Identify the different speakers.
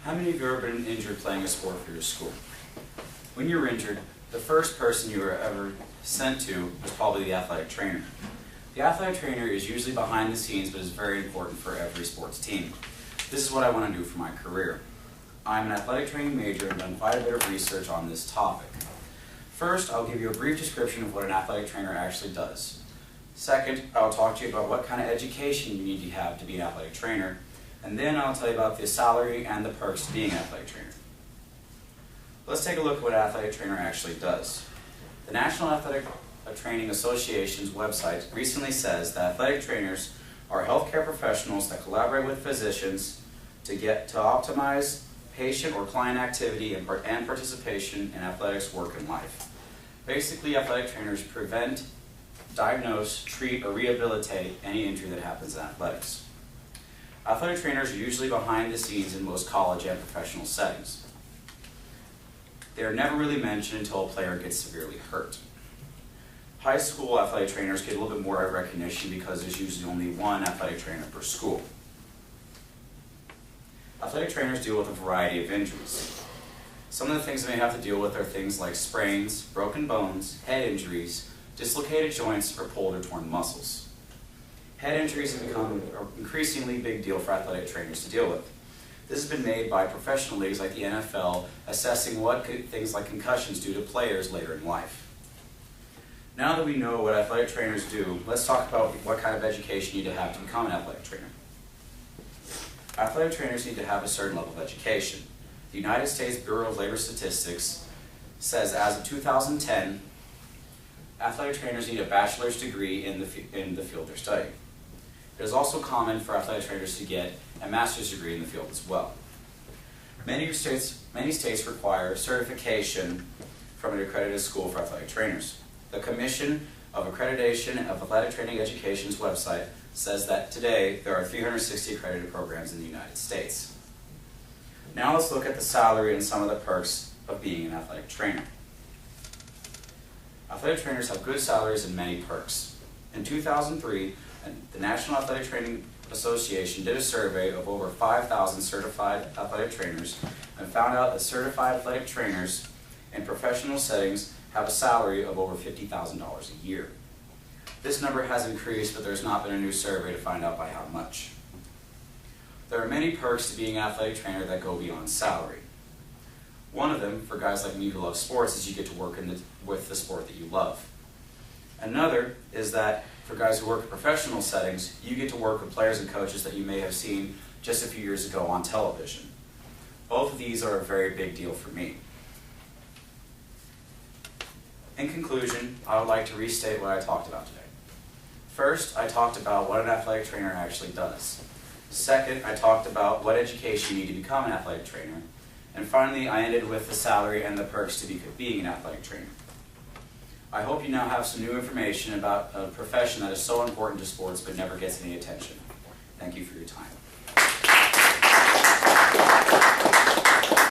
Speaker 1: How many of you have ever been injured playing a sport for your school? When you were injured, the first person you were ever sent to was probably the athletic trainer. The athletic trainer is usually behind the scenes, but is very important for every sports team. This is what I want to do for my career. I'm an athletic training major and done quite a bit of research on this topic. First, I'll give you a brief description of what an athletic trainer actually does. Second, I'll talk to you about what kind of education you need to have to be an athletic trainer. And then I'll tell you about the salary and the perks to being an athletic trainer. Let's take a look at what an athletic trainer actually does. The National Athletic Training Association's website recently says that athletic trainers are healthcare professionals that collaborate with physicians to optimize patient or client activity and participation in athletics work and life. Basically, athletic trainers prevent, diagnose, treat, or rehabilitate any injury that happens in athletics. Athletic trainers are usually behind the scenes in most college and professional settings. They are never really mentioned until a player gets severely hurt. High school athletic trainers get a little bit more recognition because there's usually only one athletic trainer per school. Athletic trainers deal with a variety of injuries. Some of the things they may have to deal with are things like sprains, broken bones, head injuries, dislocated joints, or pulled or torn muscles. Head injuries have become an increasingly big deal for athletic trainers to deal with. This has been made by professional leagues like the NFL assessing what things like concussions do to players later in life. Now that we know what athletic trainers do, let's talk about what kind of education you need to have to become an athletic trainer. Athletic trainers need to have a certain level of education. The United States Bureau of Labor Statistics says as of 2010, athletic trainers need a bachelor's degree in the field they're studying. It is also common for athletic trainers to get a master's degree in the field as well. Many states require certification from an accredited school for athletic trainers. The Commission of Accreditation of Athletic Training Education's website says that today there are 360 accredited programs in the United States. Now let's look at the salary and some of the perks of being an athletic trainer. Athletic trainers have good salaries and many perks. In 2003, the National Athletic Training Association did a survey of over 5,000 certified athletic trainers and found out that certified athletic trainers in professional settings have a salary of over $50,000 a year. This number has increased, but there's not been a new survey to find out by how much. There are many perks to being an athletic trainer that go beyond salary. One of them, for guys like me who love sports, is you get to work with the sport that you love. Another is that for guys who work in professional settings, you get to work with players and coaches that you may have seen just a few years ago on television. Both of these are a very big deal for me. In conclusion, I would like to restate what I talked about today. First, I talked about what an athletic trainer actually does. Second, I talked about what education you need to become an athletic trainer. And finally, I ended with the salary and the perks to being an athletic trainer. I hope you now have some new information about a profession that is so important to sports but never gets any attention. Thank you for your time.